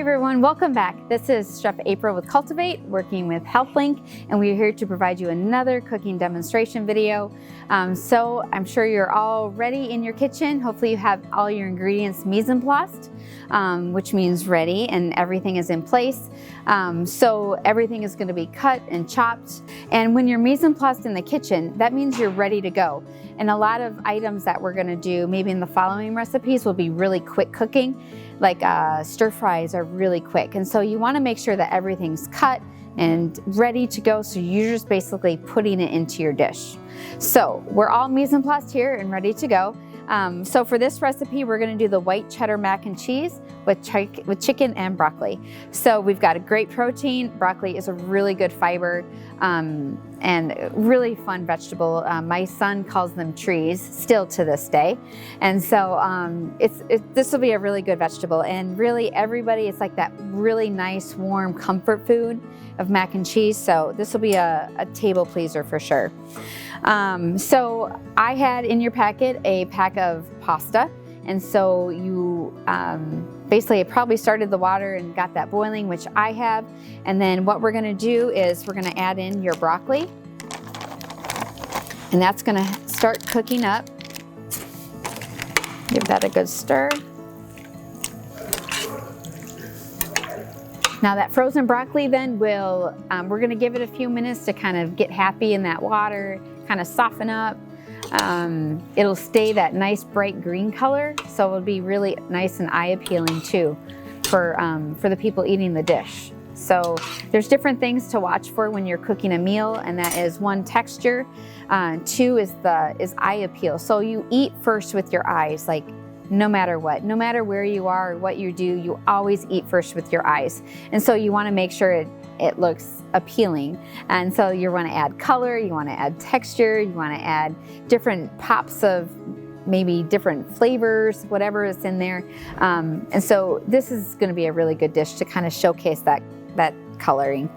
everyone, welcome back. This is Chef April with Cultivate, working with HealthLinc, and we're here to provide you another cooking demonstration video. So I'm sure you're all ready in your kitchen. Hopefully you have all your ingredients mise en place, which means ready, and everything is in place. So everything is going to be cut and chopped. And when you're mise en place in the kitchen, that means you're ready to go. And a lot of items that we're going to do, maybe in the following recipes, will be really quick cooking. Like stir fries are really quick. And so you want to make sure that everything's cut and ready to go. So you're just basically putting it into your dish. So we're all mise en place here and ready to go. So for this recipe, we're going to do the white cheddar mac and cheese with chicken and broccoli. So we've got a great protein. Broccoli is a really good fiber and really fun vegetable. My son calls them trees still to this day. And so this will be a really good vegetable. And really everybody, it's like that really nice, warm comfort food of mac and cheese. So this will be a table pleaser for sure. So I had in your packet a pack of pasta, and so you basically probably started the water and got that boiling, which I have. And then what we're going to do is we're going to add in your broccoli, and that's going to start cooking up. Give that a good stir. Now that frozen broccoli then we're going to give it a few minutes to kind of get happy in that water, kind of soften up. It'll stay that nice bright green color, so it'll be really nice and eye appealing too for the people eating the dish. So there's different things to watch for when you're cooking a meal, and that is one, texture, two is eye appeal. So you eat first with your eyes, like no matter what, no matter where you are or what you do, you always eat first with your eyes. And so you want to make sure it looks appealing. And so you want to add color, you want to add texture, you want to add different pops of maybe different flavors, whatever is in there. And so this is going to be a really good dish to kind of showcase that coloring.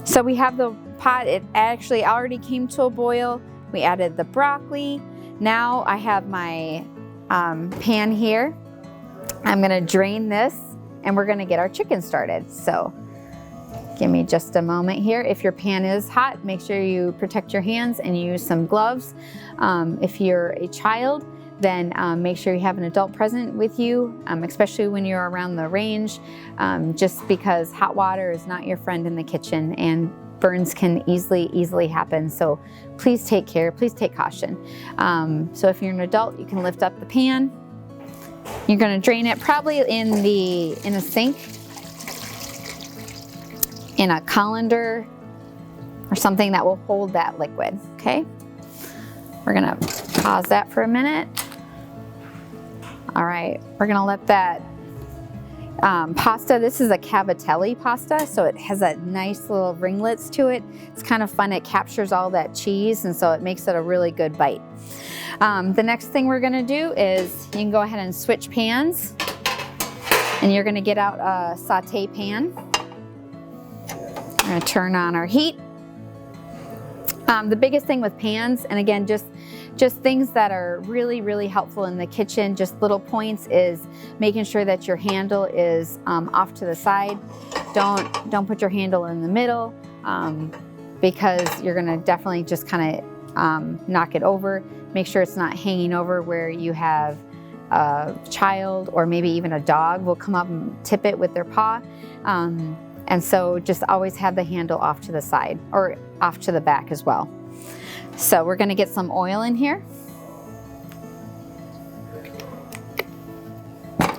So we have the pot. It actually already came to a boil. We added the broccoli. Now I have my pan here. I'm going to drain this and we're going to get our chicken started. So give me just a moment here. If your pan is hot, make sure you protect your hands and use some gloves. If you're a child, then make sure you have an adult present with you, especially when you're around the range, just because hot water is not your friend in the kitchen and burns can easily happen. So please take care, please take caution. So if you're an adult, you can lift up the pan. You're gonna drain it probably in a sink, in a colander, or something that will hold that liquid, okay? We're gonna pause that for a minute. All right, we're gonna let that pasta, this is a cavatelli pasta, so it has that nice little ringlets to it. It's kind of fun, it captures all that cheese, and so it makes it a really good bite. The next thing we're gonna do is, you can go ahead and switch pans, and you're gonna get out a saute pan. We're gonna turn on our heat. The biggest thing with pans, and again, just things that are really helpful in the kitchen, just little points, is making sure that your handle is off to the side. Don't put your handle in the middle, because you're gonna definitely just kind of knock it over. Make sure it's not hanging over where you have a child or maybe even a dog will come up and tip it with their paw. And so just always have the handle off to the side or off to the back as well. So we're gonna get some oil in here.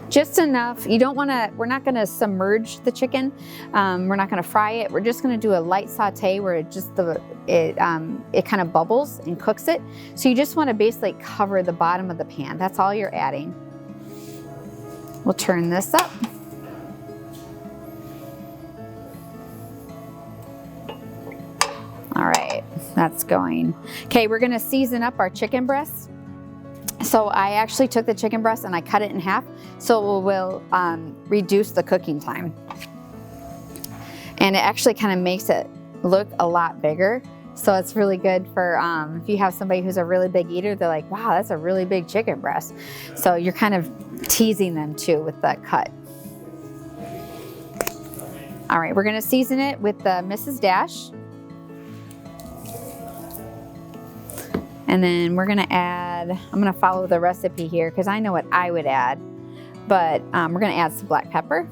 Just enough. You don't wanna, we're not gonna submerge the chicken. We're not gonna fry it. We're just gonna do a light saute where it kind of bubbles and cooks it. So you just wanna basically cover the bottom of the pan. That's all you're adding. We'll turn this up. All right, that's going. Okay, we're gonna season up our chicken breast. So I actually took the chicken breast and I cut it in half, so it will reduce the cooking time. And it actually kind of makes it look a lot bigger. So it's really good for if you have somebody who's a really big eater, they're like, wow, that's a really big chicken breast. So you're kind of teasing them too with that cut. All right, we're gonna season it with the Mrs. Dash. And then we're gonna add, I'm gonna follow the recipe here because I know what I would add, but we're gonna add some black pepper.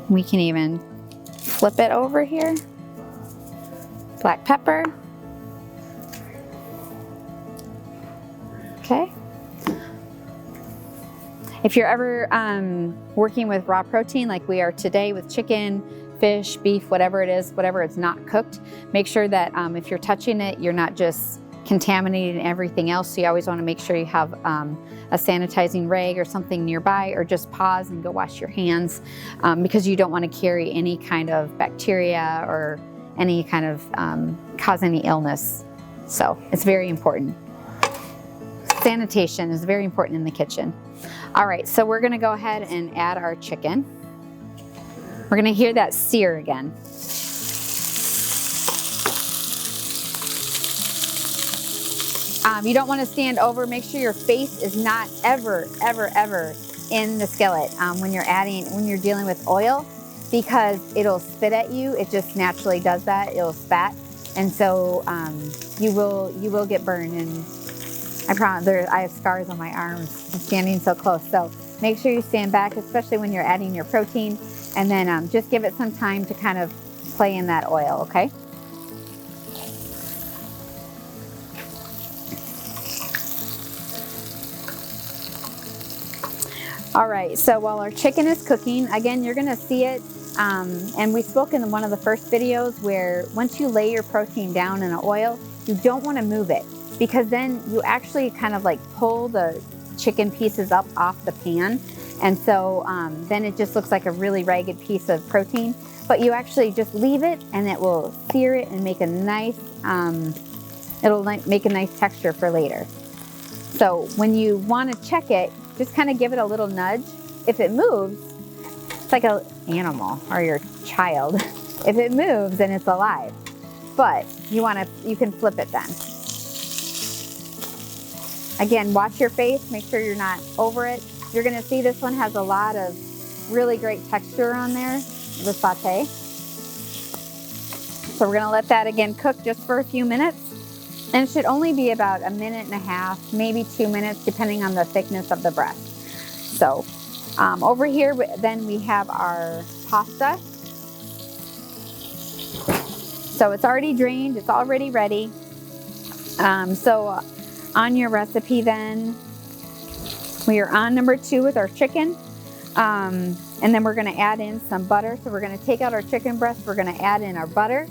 We can even flip it over here. Black pepper. Okay. If you're ever working with raw protein like we are today with chicken, fish, beef, whatever it is, whatever it's not cooked, make sure that if you're touching it, you're not just contaminating everything else. So you always want to make sure you have a sanitizing rag or something nearby, or just pause and go wash your hands because you don't want to carry any kind of bacteria or any kind of cause any illness. So it's very important. Sanitation is very important in the kitchen. All right, so we're gonna go ahead and add our chicken. We're gonna hear that sear again. You don't wanna stand over. Make sure your face is not ever, ever, ever in the skillet when you're dealing with oil, because it'll spit at you. It just naturally does that. It'll spat. And so you will get burned. And I promise, I have scars on my arms from standing so close. So make sure you stand back, especially when you're adding your protein, and then just give it some time to kind of play in that oil, okay? All right, so while our chicken is cooking, again, you're gonna see it, and we spoke in one of the first videos where once you lay your protein down in an oil, you don't wanna move it, because then you actually kind of like pull the chicken pieces up off the pan. And so then it just looks like a really ragged piece of protein, but you actually just leave it and it will sear it and make a nice, it'll make a nice texture for later. So when you want to check it, just kind of give it a little nudge. If it moves, it's like an animal or your child. If it moves, then it's alive. But you can flip it then. Again, watch your face, make sure you're not over it. You're gonna see this one has a lot of really great texture on there, the sauté. So we're gonna let that again cook just for a few minutes. And it should only be about 1.5 minutes, maybe 2 minutes, depending on the thickness of the breast. So over here, then we have our pasta. So it's already drained, it's already ready. So on your recipe then, we are on number 2 with our chicken. And then we're gonna add in some butter. So we're gonna take out our chicken breast, we're gonna add in our butter.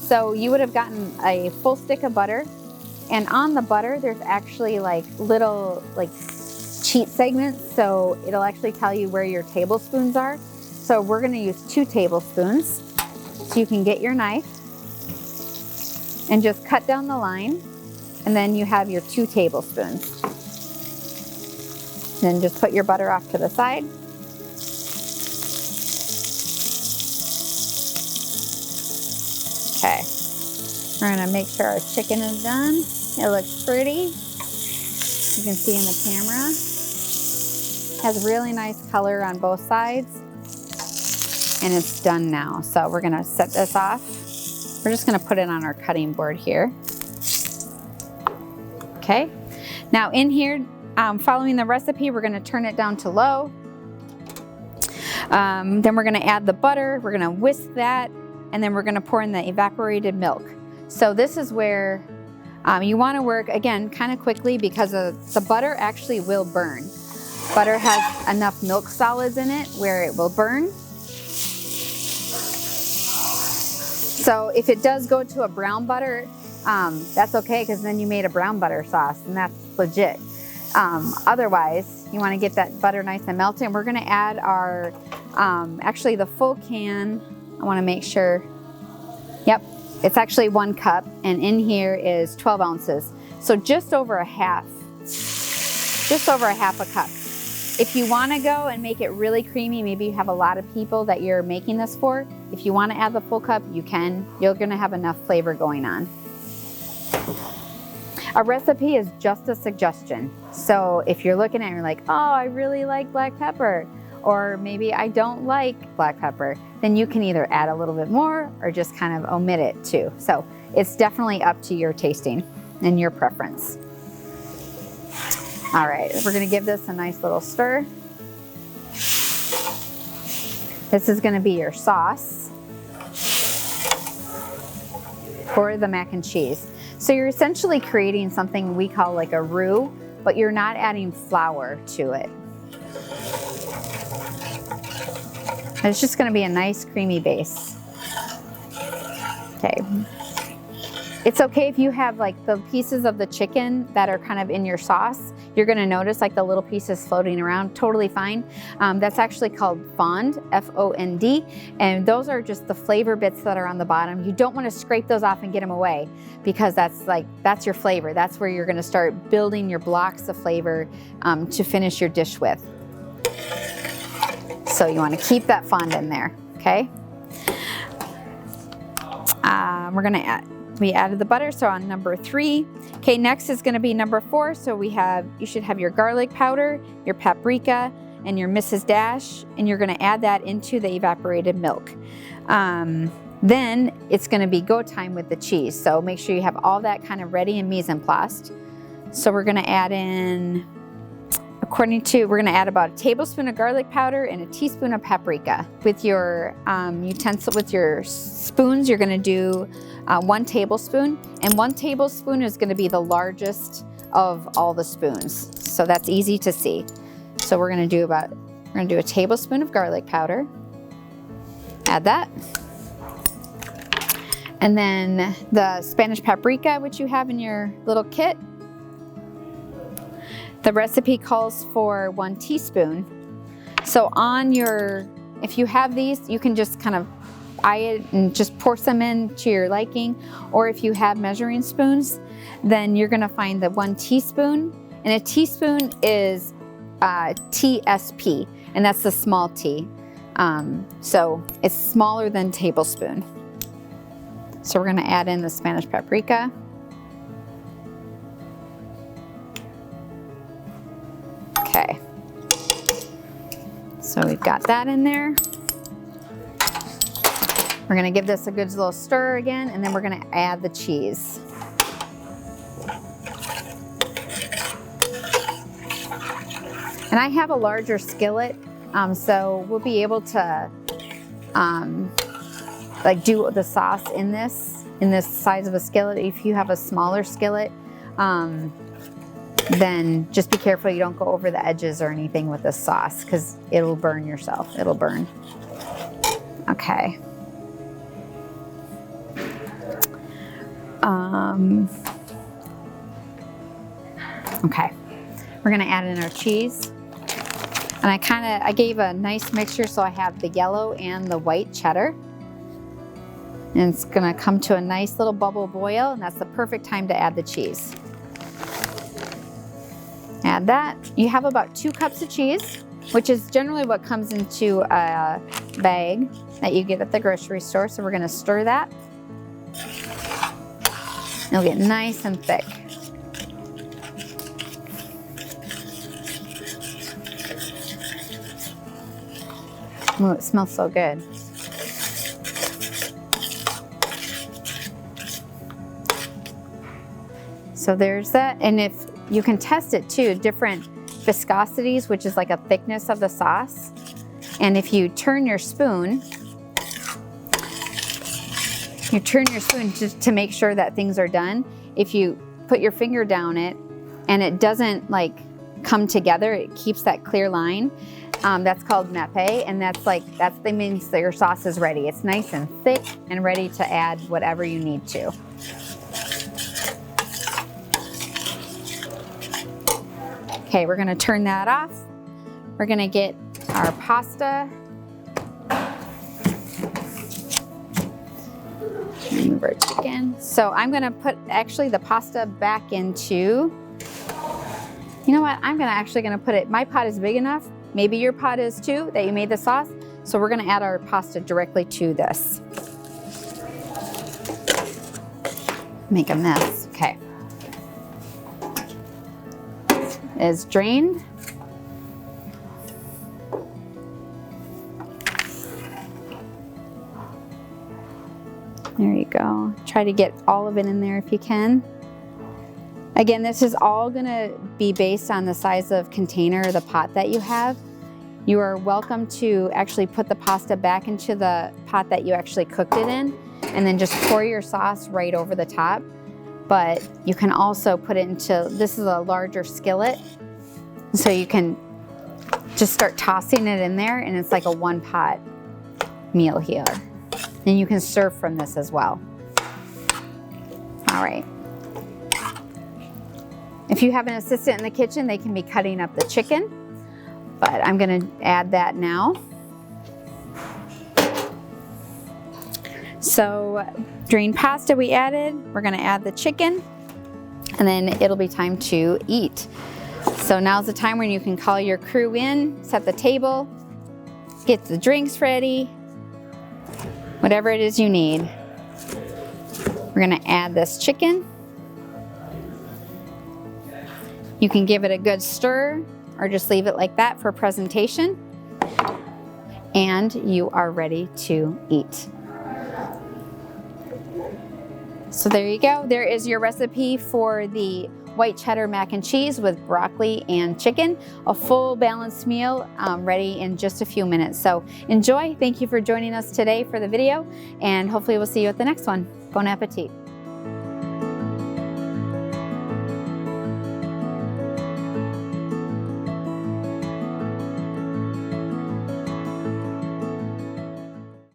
So you would have gotten a full stick of butter. And on the butter, there's actually like little cheat segments. So it'll actually tell you where your tablespoons are. So we're gonna use 2 tablespoons. So you can get your knife and just cut down the line. And then you have your 2 tablespoons. Then just put your butter off to the side. Okay, we're gonna make sure our chicken is done. It looks pretty. You can see in the camera. Has really nice color on both sides. And it's done now. So we're gonna set this off. We're just gonna put it on our cutting board here. Okay, now in here, following the recipe, we're gonna turn it down to low. Then we're gonna add the butter, we're gonna whisk that, and then we're gonna pour in the evaporated milk. So this is where you wanna work, again, kind of quickly, because the butter actually will burn. Butter has enough milk solids in it where it will burn. So if it does go to a brown butter, that's okay, because then you made a brown butter sauce, and that's legit. Otherwise, you want to get that butter nice and melted. And we're going to add our, actually the full can, I want to make sure, yep, it's actually 1 cup, and in here is 12 ounces. So just over a half a cup. If you want to go and make it really creamy, maybe you have a lot of people that you're making this for, if you want to add the full cup, you can. You're going to have enough flavor going on. A recipe is just a suggestion. So if you're looking at it and you're like, oh, I really like black pepper, or maybe I don't like black pepper, then you can either add a little bit more or just kind of omit it too. So it's definitely up to your tasting and your preference. All right, we're gonna give this a nice little stir. This is gonna be your sauce for the mac and cheese. So you're essentially creating something we call like a roux, but you're not adding flour to it. It's just gonna be a nice creamy base. Okay. It's okay if you have like the pieces of the chicken that are kind of in your sauce. You're gonna notice like the little pieces floating around, totally fine. That's actually called fond, F-O-N-D, and those are just the flavor bits that are on the bottom. You don't wanna scrape those off and get them away because that's your flavor. That's where you're gonna start building your blocks of flavor to finish your dish with. So you wanna keep that fond in there, okay? We're gonna we added the butter, so on number 3. Okay, next is gonna be number 4. So you should have your garlic powder, your paprika, and your Mrs. Dash, and you're gonna add that into the evaporated milk. Then it's gonna be go time with the cheese. So make sure you have all that kind of ready and mise en place. So we're gonna add in, we're gonna add about a tablespoon of garlic powder and a teaspoon of paprika. With your with your spoons, you're gonna do 1 tablespoon, and 1 tablespoon is gonna be the largest of all the spoons. So that's easy to see. So we're gonna do a tablespoon of garlic powder. Add that. And then the Spanish paprika, which you have in your little kit. The recipe calls for 1 teaspoon. So if you have these, you can just kind of eye it and just pour some in to your liking. Or if you have measuring spoons, then you're gonna find the 1 teaspoon. And a teaspoon is TSP, and that's the small t. So it's smaller than tablespoon. So we're gonna add in the Spanish paprika. Okay, so we've got that in there. We're gonna give this a good little stir again, and then we're gonna add the cheese. And I have a larger skillet, so we'll be able to like do the sauce in this size of a skillet. If you have a smaller skillet, then just be careful you don't go over the edges or anything with the sauce, because it'll burn yourself. It'll burn. Okay. Okay. We're gonna add in our cheese. And I gave a nice mixture, so I have the yellow and the white cheddar. And it's gonna come to a nice little bubble boil, and that's the perfect time to add the cheese. Add that. You have about 2 cups of cheese, which is generally what comes into a bag that you get at the grocery store. So we're gonna stir that. It'll get nice and thick. Oh, it smells so good. So there's that, and if you can test it too, different viscosities, which is like a thickness of the sauce. And if you turn your spoon, just to make sure that things are done. If you put your finger down it and it doesn't like come together, it keeps that clear line. That's called nappe, and that means that your sauce is ready. It's nice and thick and ready to add whatever you need to. Okay, we're gonna turn that off. We're gonna get our pasta. Move our chicken. So I'm gonna put actually the pasta back into, you know what? I'm gonna put it, my pot is big enough. Maybe your pot is too, that you made the sauce. So we're gonna add our pasta directly to this. Make a mess, okay. Is drained. There you go. Try to get all of it in there if you can. Again, this is all gonna be based on the size of container or the pot that you have. You are welcome to actually put the pasta back into the pot that you actually cooked it in and then just pour your sauce right over the top. But you can also put it into, this is a larger skillet, so you can just start tossing it in there and it's like a one pot meal here. And you can serve from this as well. All right. If you have an assistant in the kitchen, they can be cutting up the chicken, but I'm gonna add that now. So drained pasta we added, we're gonna add the chicken, and then it'll be time to eat. So now's the time when you can call your crew in, set the table, get the drinks ready, whatever it is you need. We're gonna add this chicken. You can give it a good stir or just leave it like that for presentation. And you are ready to eat. So there you go. There is your recipe for the white cheddar mac and cheese with broccoli and chicken. A full balanced meal ready in just a few minutes. So enjoy. Thank you for joining us today for the video, and hopefully we'll see you at the next one. Bon appetit.